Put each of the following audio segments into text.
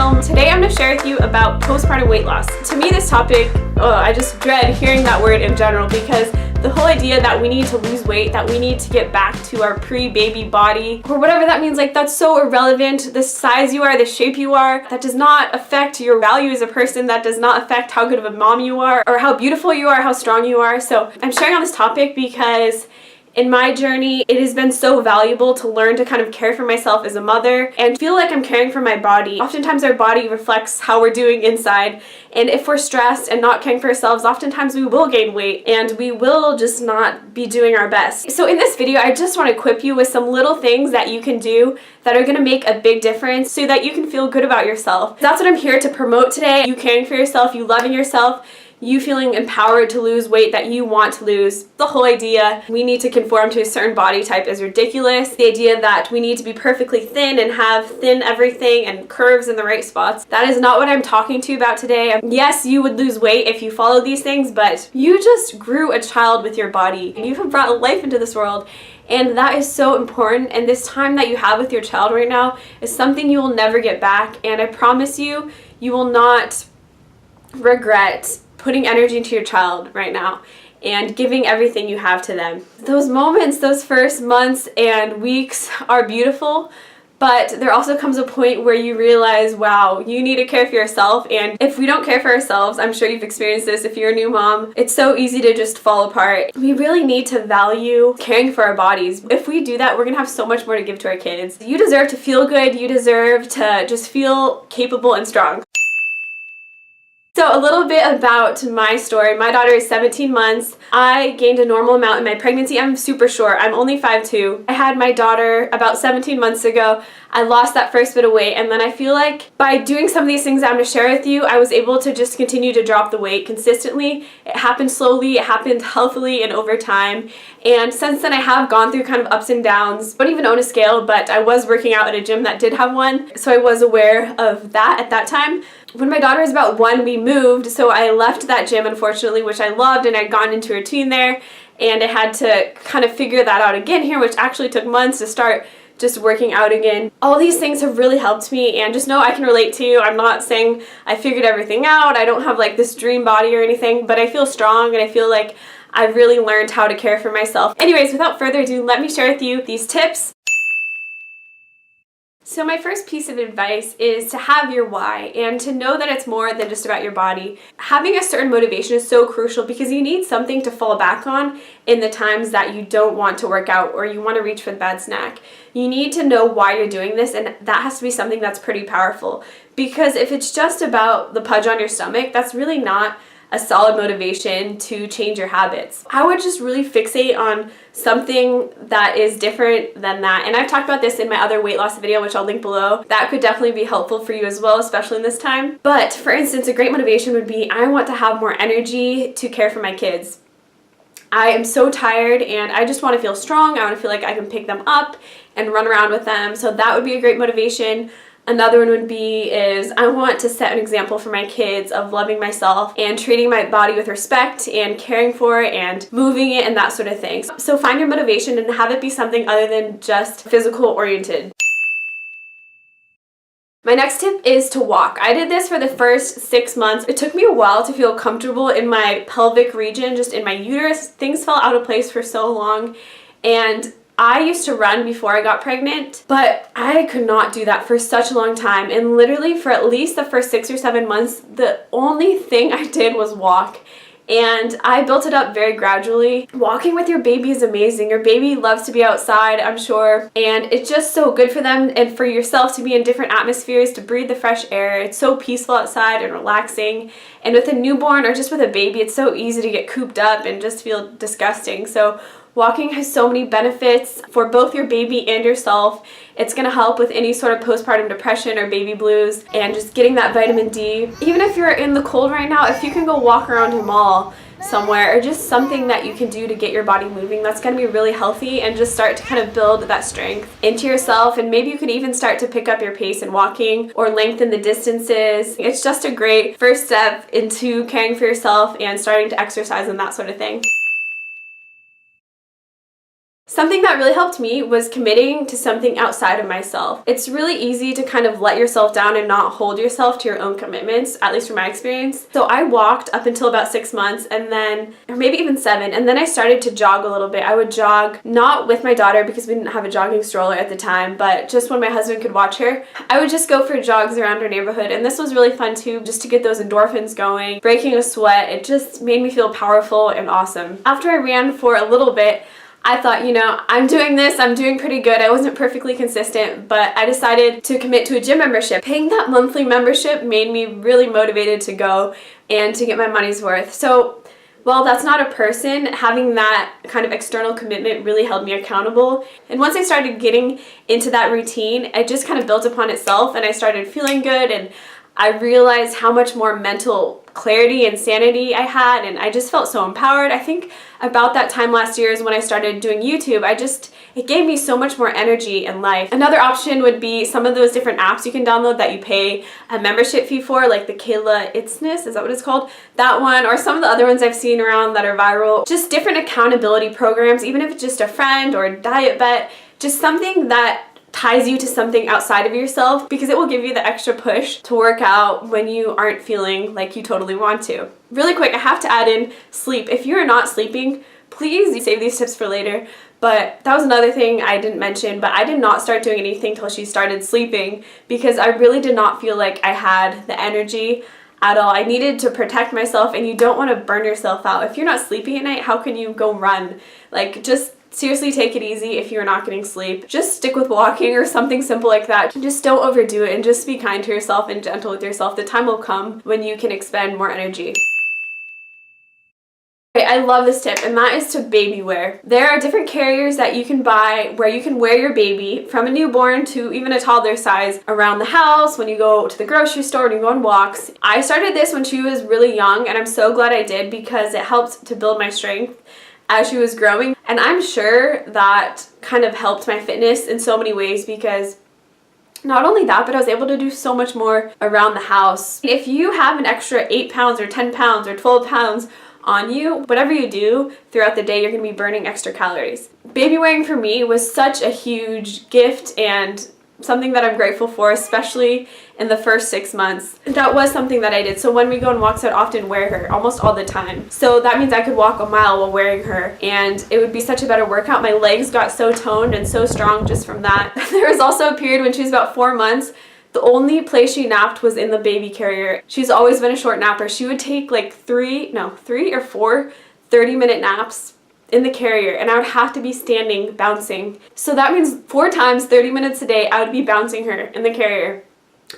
channel. Today I'm going to share with you about postpartum weight loss. To me, this topic, I just dread hearing that word in general, because the whole idea that we need to lose weight, that we need to get back to our pre-baby body, or whatever that means, like, that's so irrelevant. The size you are, the shape you are, that does not affect your value as a person. That does not affect how good of a mom you are, or how beautiful you are, how strong you are. So I'm sharing on this topic because in my journey, it has been so valuable to learn to kind of care for myself as a mother and feel like I'm caring for my body. Oftentimes our body reflects how we're doing inside, and if we're stressed and not caring for ourselves, oftentimes we will gain weight and we will just not be doing our best. So in this video, I just want to equip you with some little things that you can do that are going to make a big difference so that you can feel good about yourself. That's what I'm here to promote today. You caring for yourself, you loving yourself, you feeling empowered to lose weight that you want to lose. The whole idea we need to conform to a certain body type is ridiculous. The idea that we need to be perfectly thin and have thin everything and curves in the right spots, that is not what I'm talking to you about today. Yes, you would lose weight if you follow these things, but you just grew a child with your body. You have brought a life into this world, and that is so important. And this time that you have with your child right now is something you will never get back, and I promise you, you will not regret putting energy into your child right now and giving everything you have to them. Those moments, those first months and weeks are beautiful, but there also comes a point where you realize, wow, you need to care for yourself. And if we don't care for ourselves, I'm sure you've experienced this if you're a new mom, it's so easy to just fall apart. We really need to value caring for our bodies. If we do that, we're gonna have so much more to give to our kids. You deserve to feel good. You deserve to just feel capable and strong. So a little bit about my story. My daughter is 17 months. I gained a normal amount in my pregnancy. I'm super short. I'm only 5'2". I had my daughter about 17 months ago. I lost that first bit of weight, and then I feel like by doing some of these things I'm going to share with you, I was able to just continue to drop the weight consistently. It happened slowly, it happened healthily and over time, and since then I have gone through kind of ups and downs. I don't even own a scale, but I was working out at a gym that did have one, so I was aware of that at that time. When my daughter was about 1, we moved, so I left that gym, unfortunately, which I loved, and I'd gone into a routine there, and I had to kind of figure that out again here, which actually took months to start just working out again. All these things have really helped me, and just know I can relate to you. I'm not saying I figured everything out. I don't have like this dream body or anything, but I feel strong and I feel like I've really learned how to care for myself. Anyways, without further ado, let me share with you these tips. So my first piece of advice is to have your why and to know that it's more than just about your body. Having a certain motivation is so crucial because you need something to fall back on in the times that you don't want to work out or you want to reach for the bad snack. You need to know why you're doing this, and that has to be something that's pretty powerful, because if it's just about the pudge on your stomach, that's really not a solid motivation to change your habits. I would just really fixate on something that is different than that. And I've talked about this in my other weight loss video, which I'll link below. That could definitely be helpful for you as well, especially in this time. But for instance, a great motivation would be, I want to have more energy to care for my kids. I am so tired and I just want to feel strong. I want to feel like I can pick them up and run around with them. So that would be a great motivation. Another one would be I want to set an example for my kids of loving myself and treating my body with respect and caring for it and moving it and that sort of thing. So find your motivation and have it be something other than just physical oriented. My next tip is to walk. I did this for the first 6 months. It took me a while to feel comfortable in my pelvic region, just in my uterus. Things fell out of place for so long, and I used to run before I got pregnant, but I could not do that for such a long time. And literally for at least the first 6 or 7 months, the only thing I did was walk. And I built it up very gradually. Walking with your baby is amazing. Your baby loves to be outside, I'm sure. And it's just so good for them and for yourself to be in different atmospheres, to breathe the fresh air. It's so peaceful outside and relaxing. And with a newborn or just with a baby, it's so easy to get cooped up and just feel disgusting. So walking has so many benefits for both your baby and yourself. It's going to help with any sort of postpartum depression or baby blues and just getting that vitamin D. Even if you're in the cold right now, if you can go walk around a mall somewhere or just something that you can do to get your body moving, that's going to be really healthy and just start to kind of build that strength into yourself. And maybe you can even start to pick up your pace in walking or lengthen the distances. It's just a great first step into caring for yourself and starting to exercise and that sort of thing. Something that really helped me was committing to something outside of myself. It's really easy to kind of let yourself down and not hold yourself to your own commitments, at least from my experience. So I walked up until about 6 months, and then, or maybe even 7, and then I started to jog a little bit. I would jog not with my daughter because we didn't have a jogging stroller at the time, but just when my husband could watch her. I would just go for jogs around our neighborhood, and this was really fun too, just to get those endorphins going, breaking a sweat. It just made me feel powerful and awesome. After I ran for a little bit, I thought, you know, I'm doing this, I'm doing pretty good. I wasn't perfectly consistent, but I decided to commit to a gym membership. Paying that monthly membership made me really motivated to go and to get my money's worth. So, well, that's not a person. Having that kind of external commitment really held me accountable. And once I started getting into that routine, it just kind of built upon itself, and I started feeling good, and I realized how much more mental clarity and sanity I had, and I just felt so empowered. I think about that time last year is when I started doing YouTube. It gave me so much more energy and life. Another option would be some of those different apps you can download that you pay a membership fee for, like the Kayla Itsness, is that what it's called? That one, or some of the other ones I've seen around that are viral. Just different accountability programs, even if it's just a friend or a diet bet, just something that ties you to something outside of yourself, because it will give you the extra push to work out when you aren't feeling like you totally want to. Really quick, I have to add in sleep. If you're not sleeping, please save these tips for later. But that was another thing I didn't mention, but I did not start doing anything till she started sleeping, because I really did not feel like I had the energy at all. I needed to protect myself, and you don't want to burn yourself out. If you're not sleeping at night, how can you go run? Like, just seriously take it easy if you're not getting sleep. Just stick with walking or something simple like that. Just don't overdo it, and just be kind to yourself and gentle with yourself. The time will come when you can expend more energy. I love this tip, and that is to baby wear. There are different carriers that you can buy where you can wear your baby from a newborn to even a toddler size around the house, when you go to the grocery store, when you go on walks. I started this when she was really young, and I'm so glad I did, because it helped to build my strength as she was growing. And I'm sure that kind of helped my fitness in so many ways, because not only that, but I was able to do so much more around the house. If you have an extra 8 pounds or 10 pounds or 12 pounds on you, whatever you do throughout the day, you're going to be burning extra calories. Baby wearing for me was such a huge gift and something that I'm grateful for, especially in the first 6 months. That was something that I did. So when we go on walks, I'd often wear her almost all the time. So that means I could walk a mile while wearing her, and it would be such a better workout. My legs got so toned and so strong just from that. There was also a period when she was about 4 months. The only place she napped was in the baby carrier. She's always been a short napper. She would take like 3 or 4 30-minute naps in the carrier, and I would have to be standing bouncing. So that means 4 times 30 minutes a day I would be bouncing her in the carrier.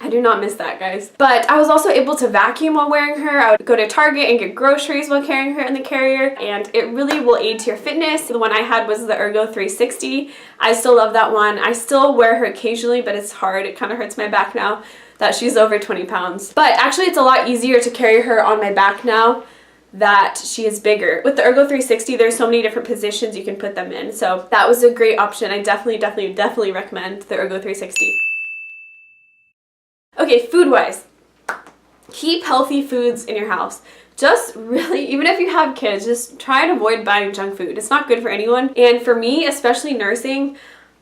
I do not miss that, guys. But I was also able to vacuum while wearing her. I would go to Target and get groceries while carrying her in the carrier, and it really will aid to your fitness. The one I had was the Ergo 360. I still love that one. I still wear her occasionally, but it's hard. It kind of hurts my back now that she's over 20 pounds. But actually, it's a lot easier to carry her on my back now that she is bigger. With the Ergo 360, there's so many different positions you can put them in. So that was a great option. I definitely recommend the Ergo 360. Okay, food-wise, keep healthy foods in your house. Just really, even if you have kids, just try and avoid buying junk food. It's not good for anyone. And for me, especially nursing,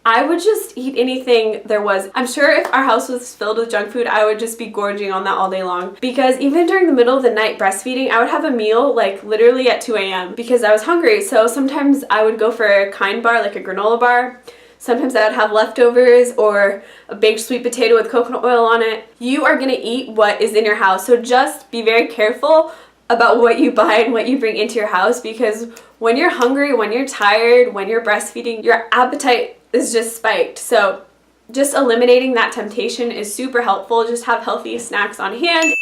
I would just eat anything there was. I'm sure if our house was filled with junk food, I would just be gorging on that all day long. Because even during the middle of the night breastfeeding, I would have a meal like literally at 2 a.m. because I was hungry. So sometimes I would go for a Kind bar, like a granola bar. Sometimes I would have leftovers or a baked sweet potato with coconut oil on it. You are gonna eat what is in your house. So just be very careful about what you buy and what you bring into your house, because when you're hungry, when you're tired, when you're breastfeeding, your appetite is just spiked. So just eliminating that temptation is super helpful. Just have healthy snacks on hand.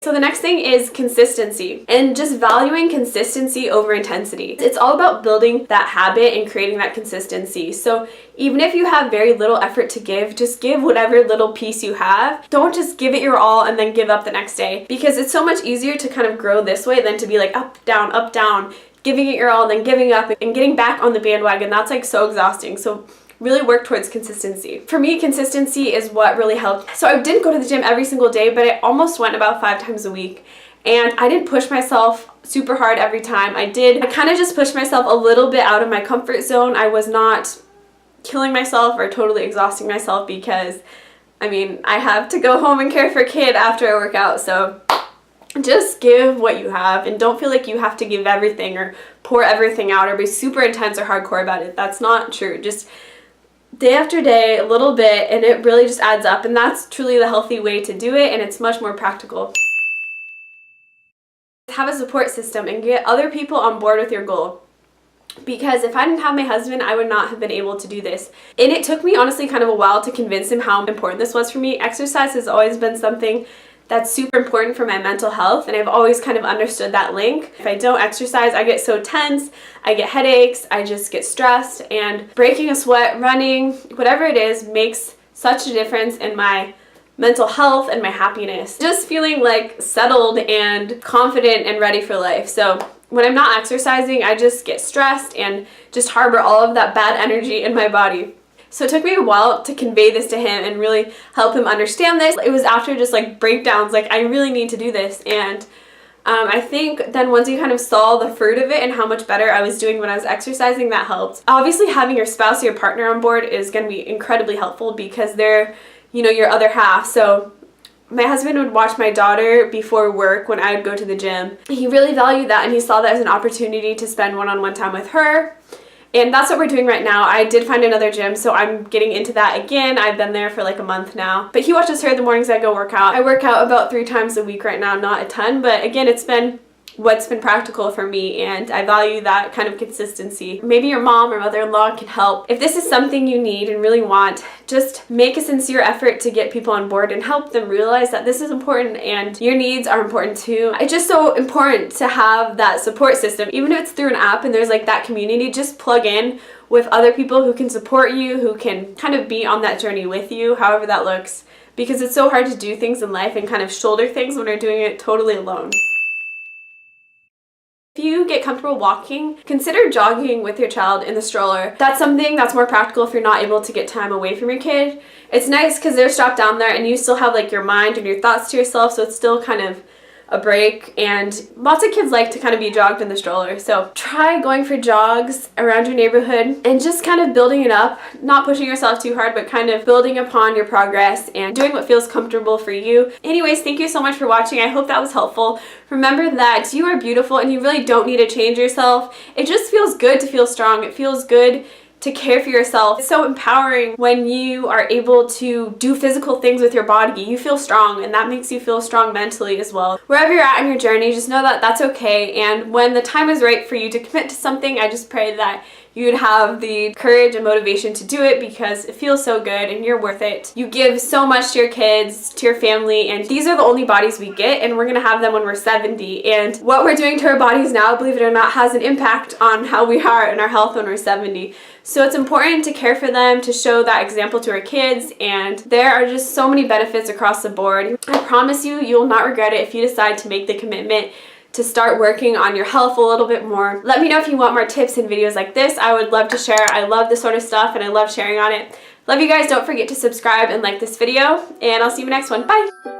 So the next thing is consistency, and just valuing consistency over intensity. It's all about building that habit and creating that consistency. So even if you have very little effort to give, just give whatever little piece you have. Don't just give it your all and then give up the next day, because it's so much easier to kind of grow this way than to be like up, down, giving it your all, then giving up and getting back on the bandwagon. That's like so exhausting. So really work towards consistency. For me, consistency is what really helped. So I didn't go to the gym every single day, but I almost went about 5 times a week. and I didn't push myself super hard every time. I kind of just pushed myself a little bit out of my comfort zone. I was not killing myself or totally exhausting myself because, I mean, I have to go home and care for a kid after I work out, so just give what you have and don't feel like you have to give everything or pour everything out or be super intense or hardcore about it. That's not true. Just day after day, a little bit, and it really just adds up, and that's truly the healthy way to do it, and it's much more practical. Have a support system and get other people on board with your goal. Because if I didn't have my husband, I would not have been able to do this. And it took me honestly kind of a while to convince him how important this was for me. Exercise has always been something that's super important for my mental health, and I've always kind of understood that link. If I don't exercise, I get so tense, I get headaches, I just get stressed, and breaking a sweat, running, whatever it is, makes such a difference in my mental health and my happiness. Just feeling like settled and confident and ready for life. So when I'm not exercising, I just get stressed and just harbor all of that bad energy in my body. So it took me a while to convey this to him and really help him understand this. It was after just like breakdowns, like I really need to do this. And I think then once you kind of saw the fruit of it and how much better I was doing when I was exercising, that helped. Obviously having your spouse or your partner on board is going to be incredibly helpful because they're, you know, your other half. So my husband would watch my daughter before work when I would go to the gym. He really valued that, and he saw that as an opportunity to spend one-on-one time with her. And that's what we're doing right now. I did find another gym, so I'm getting into that again. I've been there for like a month now. But he watches her the mornings I go work out. I work out about 3 times a week right now, not a ton, but again, it's been what's been practical for me, and I value that kind of consistency. Maybe your mom or mother-in-law can help. If this is something you need and really want, just make a sincere effort to get people on board and help them realize that this is important and your needs are important too. It's just so important to have that support system. Even if it's through an app and there's like that community, just plug in with other people who can support you, who can kind of be on that journey with you, however that looks, because it's so hard to do things in life and kind of shoulder things when you're doing it totally alone. If you get comfortable walking, consider jogging with your child in the stroller. That's something that's more practical if you're not able to get time away from your kid. It's nice because they're strapped down there and you still have like your mind and your thoughts to yourself, so it's still kind of a break, and lots of kids like to kind of be jogged in the stroller. So try going for jogs around your neighborhood and just kind of building it up, not pushing yourself too hard, but kind of building upon your progress and doing what feels comfortable for you. Anyways, thank you so much for watching. I hope that was helpful. Remember that you are beautiful and you really don't need to change yourself. It just feels good to feel strong. It feels good to care for yourself. It's so empowering when you are able to do physical things with your body. You feel strong, and that makes you feel strong mentally as well. Wherever you're at in your journey, just know that that's okay, and when the time is right for you to commit to something, I just pray that you'd have the courage and motivation to do it because it feels so good and you're worth it. You give so much to your kids, to your family, and these are the only bodies we get, and we're gonna have them when we're 70. And what we're doing to our bodies now, believe it or not, has an impact on how we are and our health when we're 70. So it's important to care for them, to show that example to our kids, and there are just so many benefits across the board. I promise you, you'll not regret it if you decide to make the commitment to start working on your health a little bit more. Let me know if you want more tips and videos like this. I would love to share. I love this sort of stuff and I love sharing on it. Love you guys. Don't forget to subscribe and like this video, and I'll see you in the next one. Bye!